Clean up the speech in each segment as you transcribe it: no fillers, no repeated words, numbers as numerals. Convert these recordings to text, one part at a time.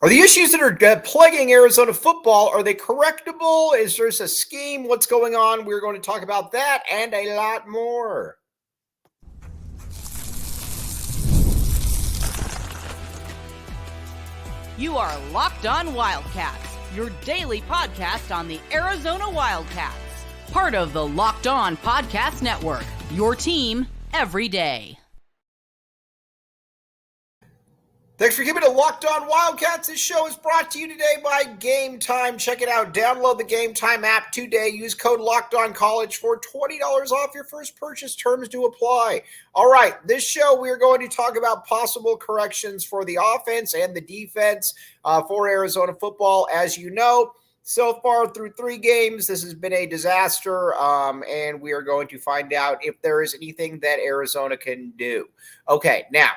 Are the issues that are plaguing Arizona football, are they correctable? Is there a scheme? What's going on? We're going to talk about that and a lot more. You are Locked On Wildcats, your daily podcast on the Arizona Wildcats. Part of the Locked On Podcast Network, your team every day. Thanks for keeping it Locked On Wildcats. This show is brought to you today by Gametime. Check it out. Download the Gametime app today. Use code LOCKEDONCOLLEGE for $20 off your first purchase. Terms do apply. All right, this show we are going to talk about possible corrections for the offense and the defense for Arizona football. As you know, so far through 3 games, this has been a disaster, and we are going to find out if there is anything that Arizona can do. Okay, now,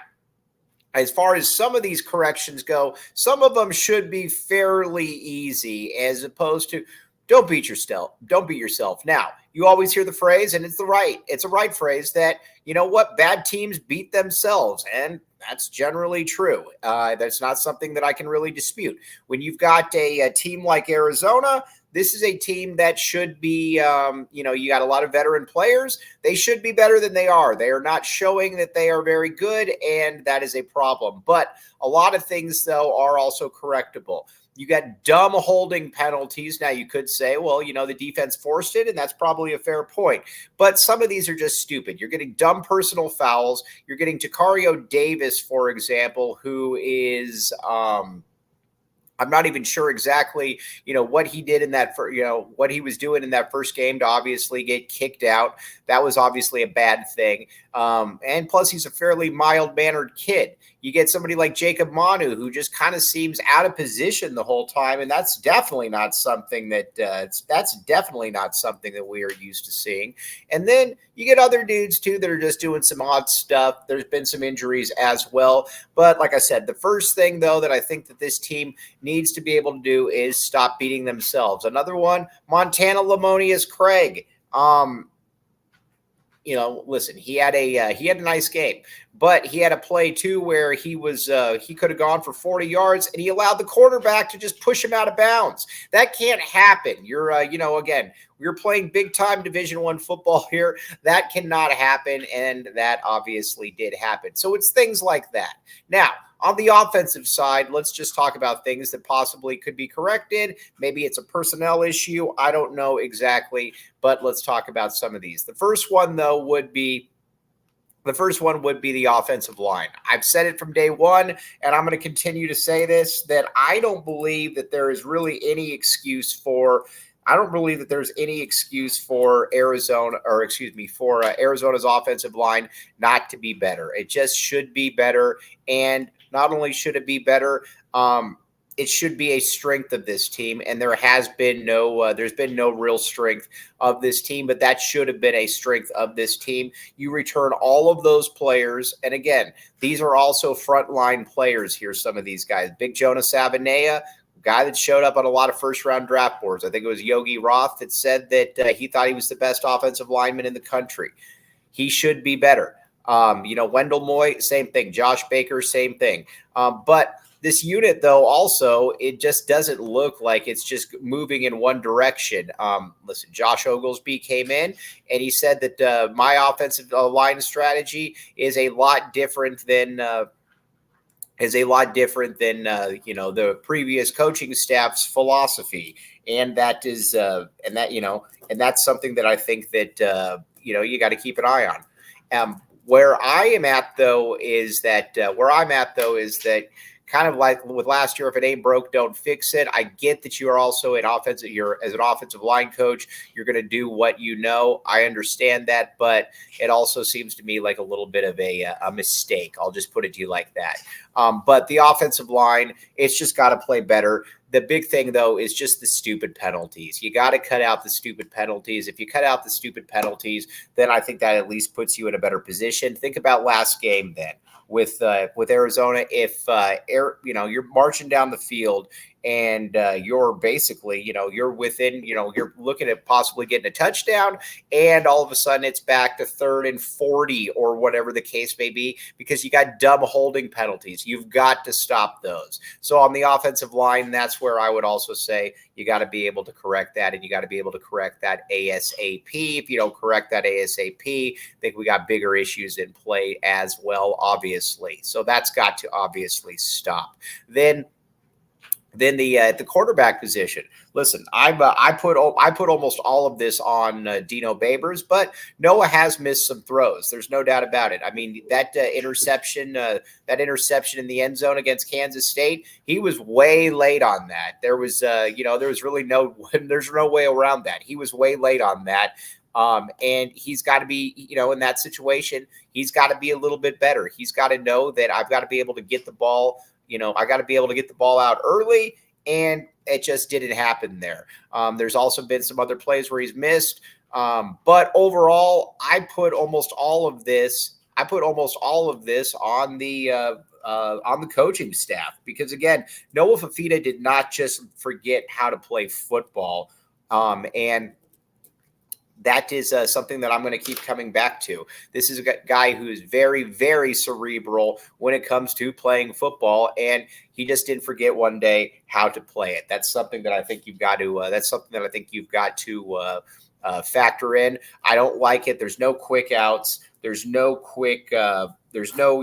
as far as some of these corrections go, some of them should be fairly easy, as opposed to don't beat yourself. Don't beat yourself. Now, you always hear the phrase, and it's a right phrase, that, you know what, bad teams beat themselves, and that's generally true. That's not something that I can really dispute. When you've got a team like Arizona, this is a team that should be, you got a lot of veteran players. They should be better than they are. They are not showing that they are very good, and that is a problem. But a lot of things, though, are also correctable. You got dumb holding penalties. Now, you could say, well, the defense forced it, and that's probably a fair point. But some of these are just stupid. You're getting dumb personal fouls. You're getting Tacario Davis, for example, who is I'm not even sure exactly, what he did in that, what he was doing in that first game to obviously get kicked out. That was obviously a bad thing. And plus, he's a fairly mild-mannered kid. You get somebody like Jacob Manu, who just kind of seems out of position the whole time, and that's definitely not something that we are used to seeing. And then you get other dudes too that are just doing some odd stuff. There's been some injuries as well, but like I said, the first thing though that I think that this team needs to be able to do is stop beating themselves. Another one, Montana Lamonius Craig. Listen, he had a nice game, but he had a play too where he could have gone for 40 yards and he allowed the quarterback to just push him out of bounds. That can't happen. You're, again, we're playing big time Division I football here. That cannot happen. And that obviously did happen. So it's things like that. Now, on the offensive side, let's just talk about things that possibly could be corrected. Maybe it's a personnel issue. I don't know exactly, but let's talk about some of these. The first one would be the offensive line. I've said it from day one, and I'm going to continue to say this, that I don't believe that there is really any excuse for Arizona, for Arizona's offensive line not to be better. It just should be better. And not only should it be better, it should be a strength of this team. And there's been no real strength of this team, but that should have been a strength of this team. You return all of those players. And again, these are also frontline players here. Some of these guys, Big Jonah Savanea, guy that showed up on a lot of first-round draft boards. I think it was Yogi Roth that said that he thought he was the best offensive lineman in the country. He should be better. Wendell Moy, same thing. Josh Baker, same thing. But this unit, though, also, it just doesn't look like it's just moving in one direction. Listen, Josh Oglesby came in, and he said that my offensive line strategy is a lot different than the previous coaching staff's philosophy. And that is, and that's something that I think that, you got to keep an eye on. Where I'm at though is that kind of like with last year, if it ain't broke, don't fix it. I get that you are also as an offensive line coach, you're going to do what you know. I understand that, but it also seems to me like a little bit of a mistake. I'll just put it to you like that. But the offensive line, it's just got to play better. The big thing, though, is just the stupid penalties. You got to cut out the stupid penalties. If you cut out the stupid penalties, then I think that at least puts you in a better position. Think about last game then with Arizona. If you're marching down the field and you're basically, you're within, you're looking at possibly getting a touchdown, and all of a sudden it's back to 3rd and 40 or whatever the case may be, because you got dumb holding penalties. You've got to stop those. So on the offensive line, that's where I would also say you got to be able to correct that, and you got to be able to correct that ASAP. If you don't correct that ASAP, I think we got bigger issues in play as well, obviously. So that's got to obviously stop. Then the quarterback position. Listen, I put almost all of this on Dino Babers, but Noah has missed some throws. There's no doubt about it. I mean, that interception in the end zone against Kansas State, he was way late on that. There was really there's no way around that. He was way late on that. And he's got to be, in that situation, he's got to be a little bit better. He's got to know that I've got to be able to get the ball. I got to be able to get the ball out early, and it just didn't happen there. There's also been some other plays where he's missed. But overall, I put almost all of this on the coaching staff, because again, Noah Fafita did not just forget how to play football. And that is something that I'm going to keep coming back to. This is a guy who is very, very cerebral when it comes to playing football, and he just didn't forget one day how to play it. That's something that I think you've got to. Factor in. I don't like it. There's no quick outs. There's no quick. There's no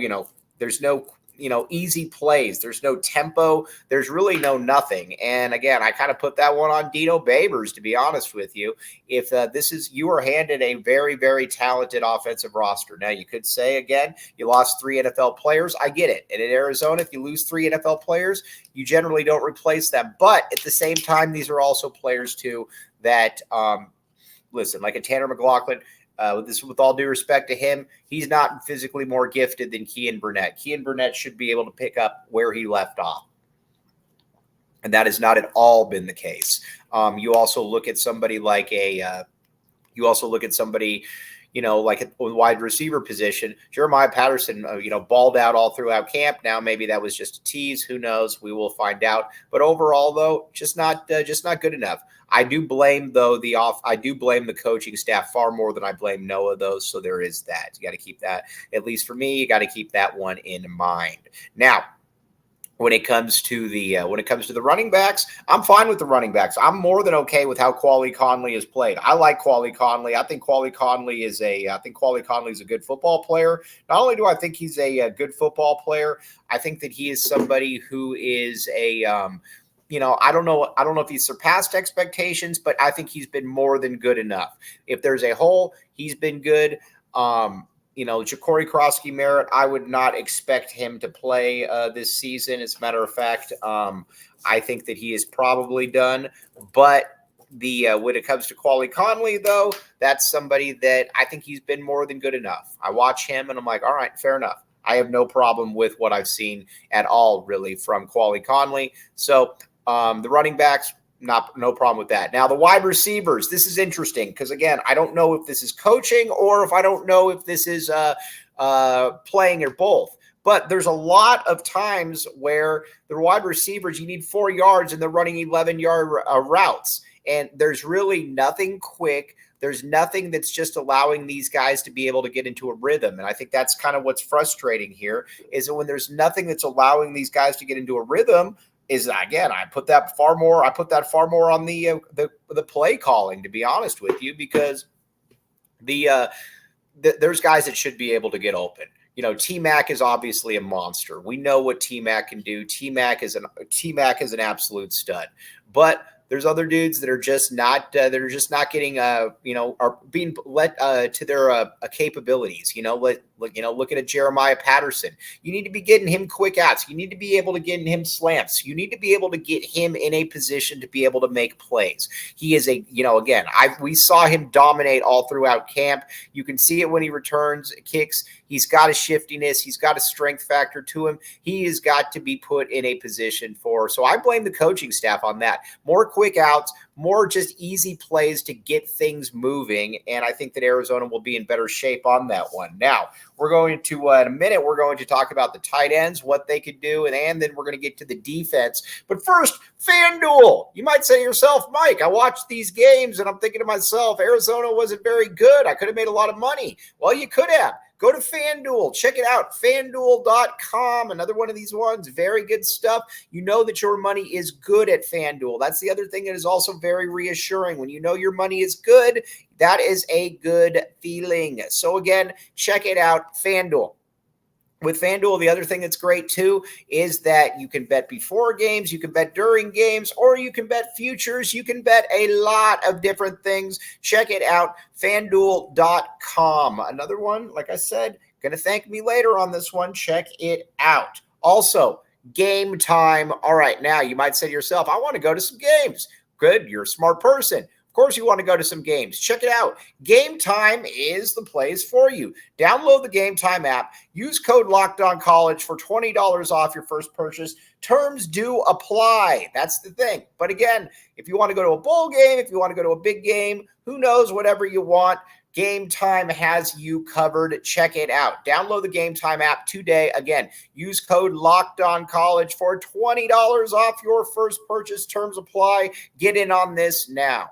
easy plays. There's no tempo. There's really no nothing. And again, I kind of put that one on Dino Babers, to be honest with you. If you are handed a very, very talented offensive roster. Now, you could say, again, you lost 3 NFL players. I get it. And in Arizona, if you lose 3 NFL players, you generally don't replace them. But at the same time, these are also players, too, that, listen, like a Tanner McLaughlin, with all due respect to him, he's not physically more gifted than Kean Burnett. Kean Burnett should be able to pick up where he left off. And that has not at all been the case. You also look at somebody like like a wide receiver position. Jeremiah Patterson, balled out all throughout camp. Now maybe that was just a tease. Who knows? We will find out. But overall, though, just not good enough. I do blame the coaching staff far more than I blame Noah, though. So there is that. You got to keep that, at least for me, you got to keep that one in mind. Now, when it comes to the running backs, I'm fine with the running backs. I'm more than okay with how Quali Conley has played. I like Quali Conley. I think Quali Conley is a good football player. Not only do I think he's a good football player, I think that he is somebody who is I don't know if he's surpassed expectations, but I think he's been more than good enough. If there's a hole, he's been good. Ja'Cory Krosky-Merritt, I would not expect him to play this season. As a matter of fact, I think that he is probably done. But when it comes to Quali Conley, though, that's somebody that I think he's been more than good enough. I watch him and I'm like, all right, fair enough. I have no problem with what I've seen at all, really, from Quali Conley. So the running backs, no problem with that. Now, the wide receivers, this is interesting because, again, I don't know if this is coaching or if I don't know if this is playing or both. But there's a lot of times where the wide receivers, you need 4 yards and they're running 11-yard routes. And there's really nothing quick. There's nothing that's just allowing these guys to be able to get into a rhythm. And I think that's kind of what's frustrating here, is that when there's nothing that's allowing these guys to get into a rhythm, is, again, I put that far more on the play calling, to be honest with you, because there's guys that should be able to get open. T-Mac is obviously a monster. We know what T-Mac can do. T-Mac is an absolute stud. But there's other dudes that are just not getting are being let to their capabilities. Looking at Jeremiah Patterson, you need to be getting him quick outs. You need to be able to get him slants. You need to be able to get him in a position to be able to make plays. He is we saw him dominate all throughout camp. You can see it when he returns kicks. He's got a shiftiness. He's got a strength factor to him. He has got to be put in a position so I blame the coaching staff on that. More quick outs, more just easy plays to get things moving. And I think that Arizona will be in better shape on that one. Now, We're going to, in a minute, we're going to talk about the tight ends, what they could do, and then we're going to get to the defense. But first, FanDuel. You might say to yourself, Mike, I watched these games and I'm thinking to myself, Arizona wasn't very good. I could have made a lot of money. Well, you could have. Go to FanDuel. Check it out. FanDuel.com. Another one of these ones. Very good stuff. You know that your money is good at FanDuel. That's the other thing that is also very reassuring. When you know your money is good, that is a good feeling. So again, check it out. FanDuel. With FanDuel, the other thing that's great too is that you can bet before games, you can bet during games, or you can bet futures. You can bet a lot of different things. Check it out, FanDuel.com. Another one, like I said, going to thank me later on this one. Check it out. Also, Gametime. All right, now you might say to yourself, I want to go to some games. Good, you're a smart person. Of course, you want to go to some games. Check it out. Gametime is the place for you. Download the Gametime app. Use code LOCKEDONCOLLEGE for $20 off your first purchase. Terms do apply. That's the thing. But again, if you want to go to a bowl game, if you want to go to a big game, who knows, whatever you want, Gametime has you covered. Check it out. Download the Gametime app today. Again, use code LOCKEDONCOLLEGE for $20 off your first purchase. Terms apply. Get in on this now.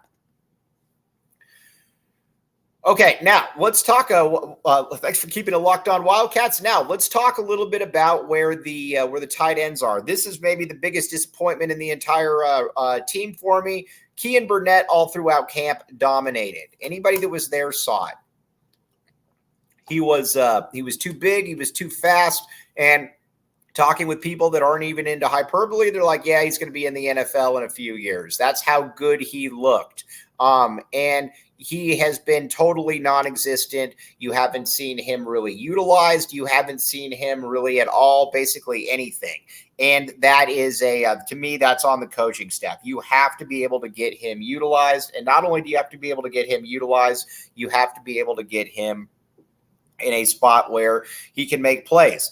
Okay, now let's talk. Thanks for keeping it locked on Wildcats. Now let's talk a little bit about where the tight ends are. This is maybe the biggest disappointment in the entire team for me. Kean Burnett all throughout camp dominated. Anybody that was there saw it. He was too big. He was too fast. And talking with people that aren't even into hyperbole, they're like, yeah, he's going to be in the NFL in a few years. That's how good he looked. And he has been totally non-existent. You haven't seen him really utilized. You haven't seen him really at all, basically anything. And that is to me, that's on the coaching staff. You have to be able to get him utilized. And not only do you have to be able to get him utilized, you have to be able to get him in a spot where he can make plays.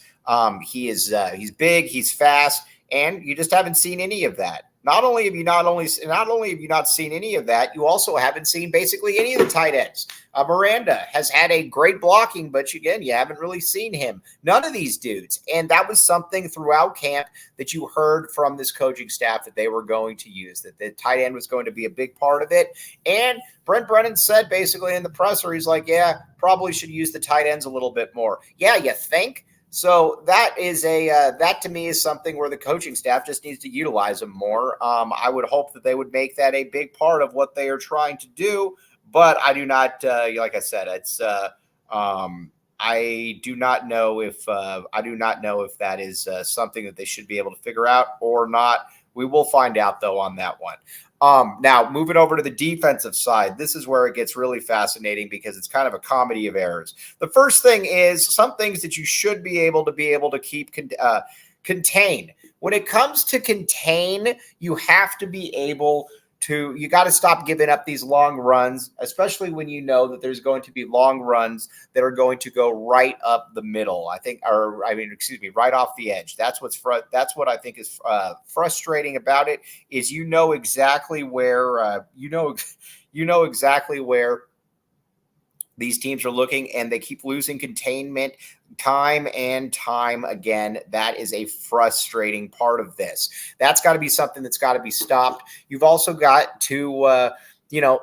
He's big, he's fast, and you just haven't seen any of that. Not only have you not seen any of that, you also haven't seen basically any of the tight ends. Miranda has had a great blocking, but again, you haven't really seen him. None of these dudes. And that was something throughout camp that you heard from this coaching staff that they were going to use, that the tight end was going to be a big part of it. And Brent Brennan said basically in the presser, he's like, yeah, probably should use the tight ends a little bit more. Yeah, you think? So that is that to me is something where the coaching staff just needs to utilize them more. I would hope that they would make that a big part of what they are trying to do, but I do not. Like I said, it's I do not know if that is something that they should be able to figure out or not. We will find out though on that one. Now, moving over to the defensive side, this is where it gets really fascinating because it's kind of a comedy of errors. The first thing is some things that you should be able to keep contain. When it comes to contain, you have to be able to, you got to stop giving up these long runs, especially when you know that there's going to be long runs that are going to go right up the middle. Right off the edge. That's what I think is frustrating about it is you know exactly where exactly where these teams are looking, and they keep losing containment time and time again. That is a frustrating part of this. That's got to be something that's got to be stopped. You've also got to,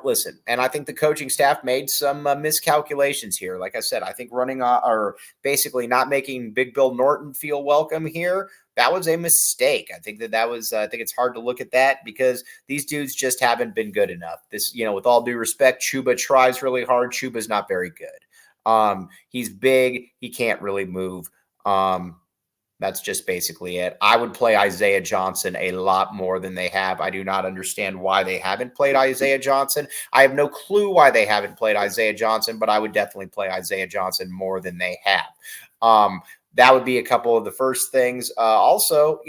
listen, and I think the coaching staff made some miscalculations here. Like I said, I think running or basically not making Big Bill Norton feel welcome here, that was a mistake. I think I think it's hard to look at that because these dudes just haven't been good enough. This, with all due respect, Chuba tries really hard. Chuba's not very good. He's big. He can't really move. That's just basically it. I would play Isaiah Johnson a lot more than they have. I do not understand why they haven't played Isaiah Johnson. I have no clue why they haven't played Isaiah Johnson, but I would definitely play Isaiah Johnson more than they have. That would be a couple of the first things. Also,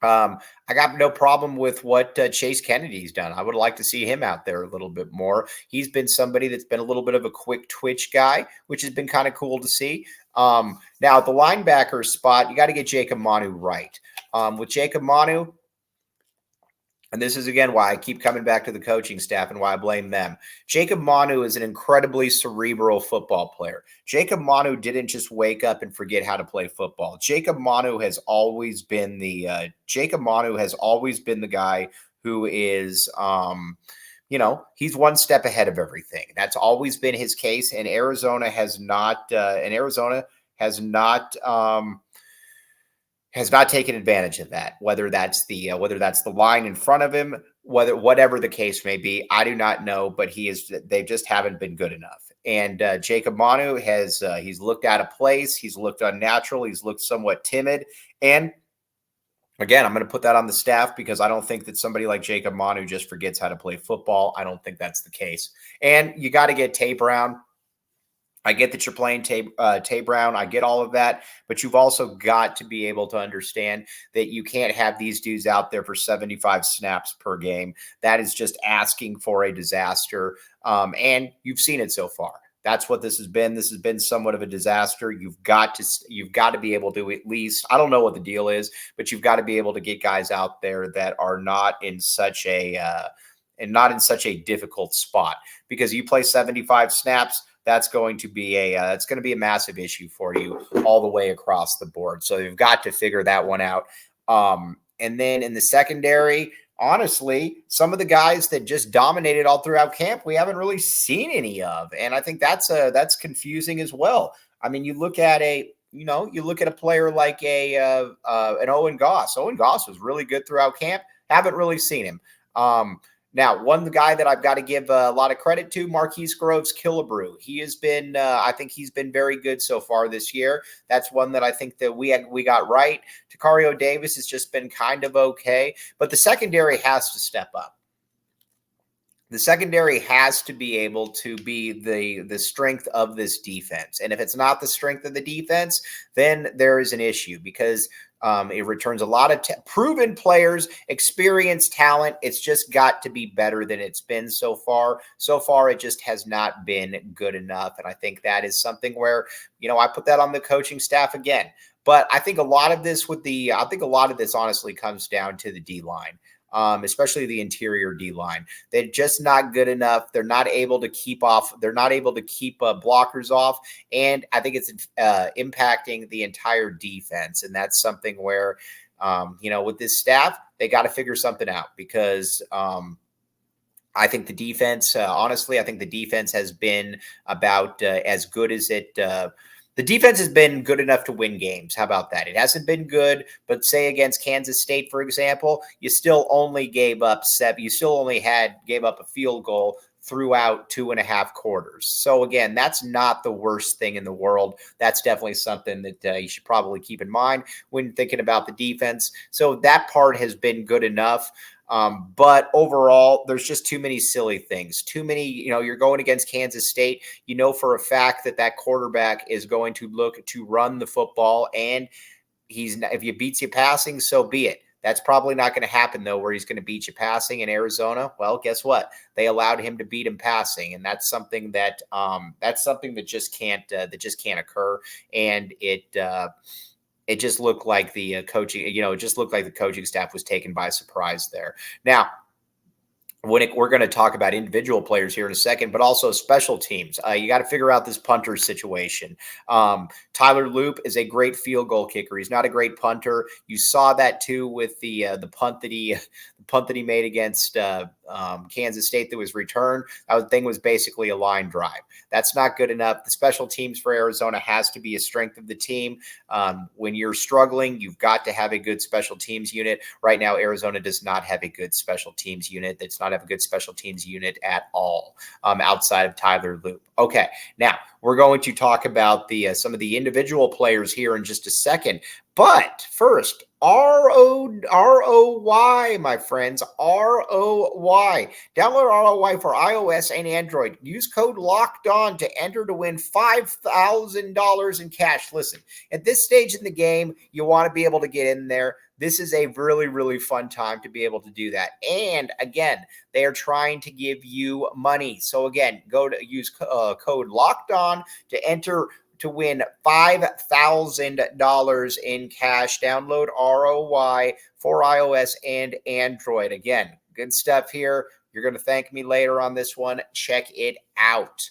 I got no problem with what Chase Kennedy's done. I would like to see him out there a little bit more. He's been somebody that's been a little bit of a quick twitch guy, which has been kind of cool to see. Now, at the linebacker spot, you got to get Jacob Manu right. With Jacob Manu, and this is again why I keep coming back to the coaching staff and why I blame them. Jacob Manu is an incredibly cerebral football player. Jacob Manu didn't just wake up and forget how to play football. Jacob Manu has always been the guy who is he's one step ahead of everything. That's always been his case, and Arizona has not taken advantage of that. Whether that's the line in front of him, whatever the case may be, I do not know. But they just haven't been good enough. And Jacob Manu he's looked out of place. He's looked unnatural. He's looked somewhat timid. And again, I'm going to put that on the staff because I don't think that somebody like Jacob Manu just forgets how to play football. I don't think that's the case. And you got to get Tay Brown. I get that you're playing Tay Brown. I get all of that, but you've also got to be able to understand that you can't have these dudes out there for 75 snaps per game. That is just asking for a disaster, and you've seen it so far. That's what this has been. This has been somewhat of a disaster. You've got to be able to at least, I don't know what the deal is, but you've got to be able to get guys out there that are not in such a difficult spot, because you play 75 snaps. That's going to be a massive issue for you all the way across the board. So you've got to figure that one out. And then in the secondary, honestly, some of the guys that just dominated all throughout camp, we haven't really seen any of, and I think that's confusing as well. I mean, you look at a player like an Owen Goss. Owen Goss was really good throughout camp. Haven't really seen him. Now, one guy that I've got to give a lot of credit to, Marquise Groves-Killebrew. He has been, I think he's been very good so far this year. That's one that I think that we got right. Takario Davis has just been kind of okay, but the secondary has to step up. The secondary has to be able to be the strength of this defense. And if it's not the strength of the defense, then there is an issue, because it returns a lot of proven players, experienced talent. It's just got to be better than it's been so far. So far, it just has not been good enough. And I think that is something where, I put that on the coaching staff again. But I think a lot of this honestly comes down to the D-line. Especially the interior D-line. They're just not good enough. They're not able to keep blockers off. And I think it's impacting the entire defense. And that's something where, with this staff, they got to figure something out, because I think the defense, honestly, I think the defense has been about as good as it the defense has been good enough to win games. How about that? It hasn't been good, but say against Kansas State, for example, you still only gave up a field goal throughout 2.5 quarters. So again, that's not the worst thing in the world. That's definitely something that you should probably keep in mind when thinking about the defense. So that part has been good enough. But overall, there's just too many silly things. Too many, you're going against Kansas State. You know for a fact that quarterback is going to look to run the football, and if he beats you passing, so be it. That's probably not going to happen, though, where he's going to beat you passing in Arizona. Well, guess what? They allowed him to beat him passing, and that's something that just can't occur. And it just looked like the coaching staff was taken by surprise there. Now, we're going to talk about individual players here in a second, but also special teams. You got to figure out this punter situation. Tyler Loop is a great field goal kicker. He's not a great punter. You saw that too with the punt that he made against Kansas State that was returned. That thing was basically a line drive. That's not good enough. The special teams for Arizona has to be a strength of the team. When you're struggling, you've got to have a good special teams unit. Right now, Arizona does not have a good special teams unit. That's not have a good special teams unit at all outside of Tyler Loop. Okay, now we're going to talk about some of the individual players here in just a second. But first, ROY, my friends, ROY. Download ROY for iOS and Android. Use code LOCKEDON to enter to win $5,000 in cash. Listen, at this stage in the game, you want to be able to get in there. This is a really, really fun time to be able to do that. And again, they are trying to give you money. So again, use code LOCKEDON to enter to win $5,000 in cash. Download ROY for iOS and Android. Again, Good stuff here. You're going to thank me later on this one. Check it out.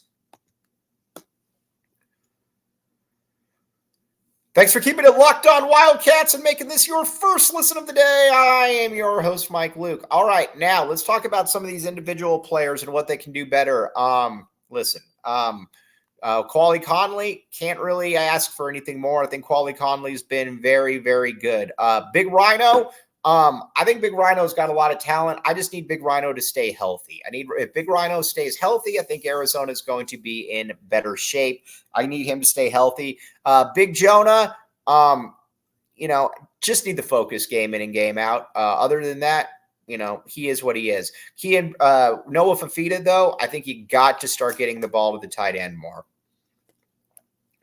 Thanks for keeping it locked on Wildcats and making this your first listen of the day. I am your host, Mike Luke. All right, now let's talk about some of these individual players and what they can do better. Quali Conley, can't really ask for anything more. I think Quali Conley's been very, very good. Big Rhino, I think Big Rhino's got a lot of talent. I just need Big Rhino to stay healthy. If Big Rhino stays healthy, I think Arizona is going to be in better shape. I need him to stay healthy. Big Jonah, just need the focus game in and game out. Other than that, he is what he is. Noah Fafita, though, I think you got to start getting the ball to the tight end more.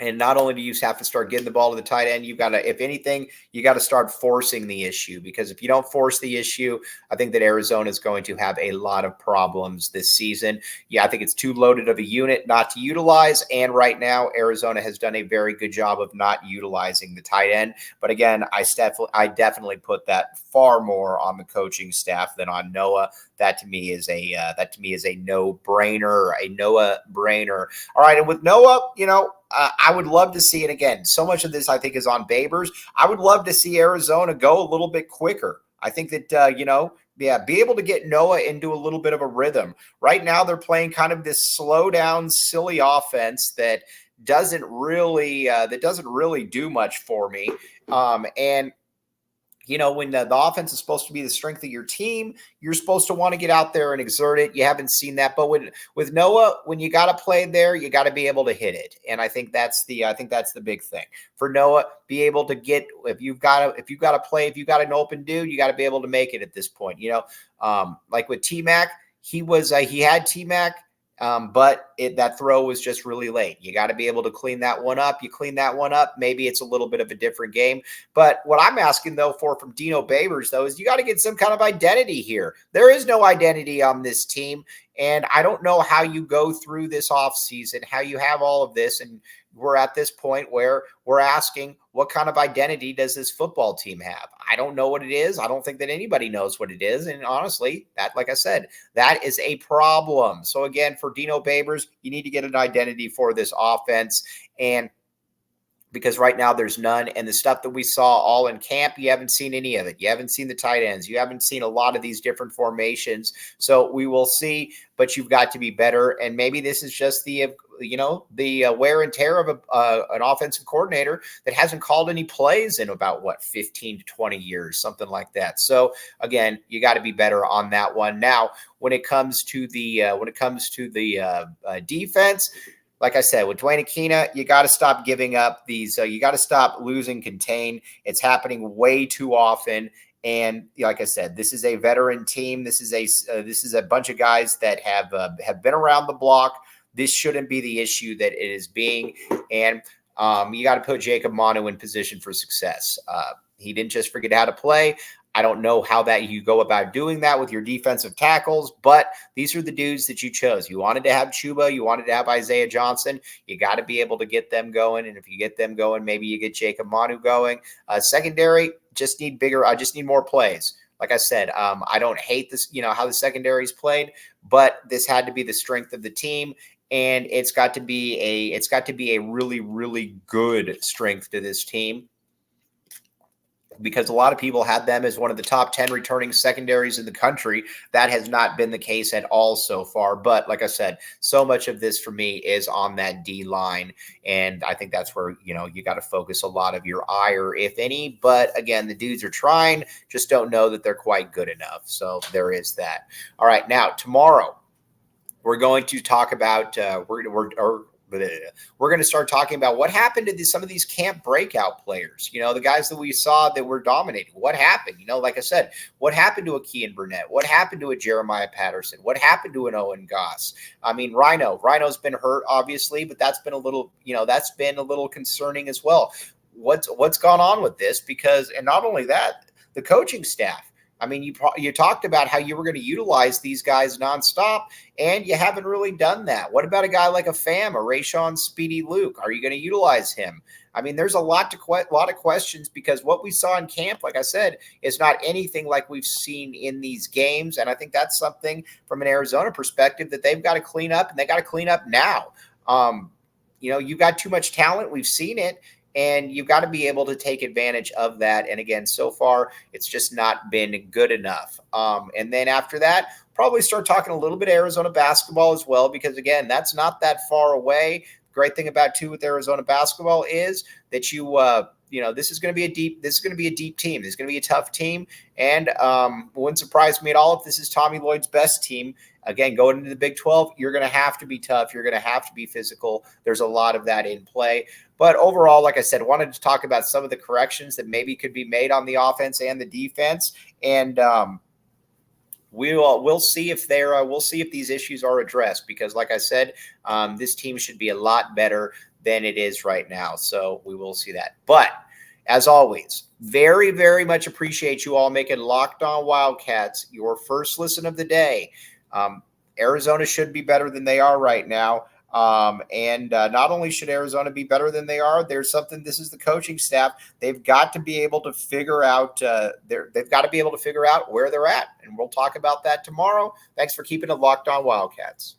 And not only do you have to start getting the ball to the tight end, if anything, you got to start forcing the issue, because if you don't force the issue, I think that Arizona is going to have a lot of problems this season. Yeah, I think it's too loaded of a unit not to utilize. And right now, Arizona has done a very good job of not utilizing the tight end. But again, I definitely put that far more on the coaching staff than on Noah. That to me is a no-brainer, a Noah-brainer. All right, and with Noah, I would love to see it again. So much of this, I think, is on Babers. I would love to see Arizona go a little bit quicker. I think that, be able to get Noah into a little bit of a rhythm. Right now, they're playing kind of this slow down, silly offense that doesn't really do much for me. When the offense is supposed to be the strength of your team, you're supposed to want to get out there and exert it. You haven't seen that. But with Noah, when you got to play there, you got to be able to hit it. And I think that's the big thing for Noah. Be able to get, if you've got an open dude, you got to be able to make it at this point. Like with T-Mac, he had T-Mac. But that throw was just really late. You got to be able to clean that one up. You clean that one up, maybe it's a little bit of a different game. But what I'm asking, though, from Dino Babers, though, is you got to get some kind of identity here. There is no identity on this team, and I don't know how you go through this offseason, how you have all of this, and we're at this point where we're asking, what kind of identity does this football team have? I don't know what it is. I don't think that anybody knows what it is. And honestly, like I said, that is a problem. So again, for Dino Babers, you need to get an identity for this offense. And because right now there's none. And the stuff that we saw all in camp, you haven't seen any of it. You haven't seen the tight ends. You haven't seen a lot of these different formations. So we will see, but you've got to be better. And maybe this is just the wear and tear of an offensive coordinator that hasn't called any plays in about 15 to 20 years, something like that. So again, you got to be better on that one. Now, when it comes to the defense, like I said, with Duane Akina, you got to stop giving up these. You got to stop losing contain. It's happening way too often. And like I said, this is a veteran team. This is a bunch of guys that have been around the block. This shouldn't be the issue that it is being. And you got to put Jacob Manu in position for success. He didn't just forget how to play. I don't know how that you go about doing that with your defensive tackles, but these are the dudes that you chose. You wanted to have Chuba. You wanted to have Isaiah Johnson. You got to be able to get them going. And if you get them going, maybe you get Jacob Manu going. Secondary, just need bigger. I just need more plays. Like I said, I don't hate this, how the secondary's played, but this had to be the strength of the team. And it's got to be a really, really good strength to this team, because a lot of people had them as one of the top 10 returning secondaries in the country. That has not been the case at all so far. But like I said, so much of this for me is on that D line. And I think that's where, you got to focus a lot of your ire, if any. But again, the dudes are trying, just don't know that they're quite good enough. So there is that. All right. Now, tomorrow, we're going to talk about we're going to start talking about what happened to some of these camp breakout players. The guys that we saw that were dominating. What happened? Like I said, what happened to a Kean Burnett? What happened to a Jeremiah Patterson? What happened to an Owen Goss? I mean, Rhino's been hurt, obviously, but that's been a little concerning as well. What's gone on with this? And not only that, the coaching staff. I mean, you talked about how you were going to utilize these guys nonstop, and you haven't really done that. What about a guy like a Rayshon Speedy Luke? Are you going to utilize him? I mean, there's a lot of questions because what we saw in camp, like I said, is not anything like we've seen in these games. And I think that's something from an Arizona perspective that they've got to clean up, and they got to clean up now. You've got too much talent. We've seen it. And you've got to be able to take advantage of that. And again, so far, it's just not been good enough. And then after that, probably start talking a little bit Arizona basketball as well, because again, that's not that far away. Great thing about with Arizona basketball is that this is going to be a deep team. This is going to be a tough team. And wouldn't surprise me at all if this is Tommy Lloyd's best team. Again, going into the Big 12, you're going to have to be tough. You're going to have to be physical. There's a lot of that in play. But overall, like I said, wanted to talk about some of the corrections that maybe could be made on the offense and the defense. And we'll see if these issues are addressed, because like I said, this team should be a lot better than it is right now. So we will see that. But as always, very, very much appreciate you all making Locked On Wildcats your first listen of the day. Arizona should be better than they are right now. And not only should Arizona be better than they are, this is the coaching staff. They've got to be able to figure out where they're at. And we'll talk about that tomorrow. Thanks for keeping it Locked On Wildcats.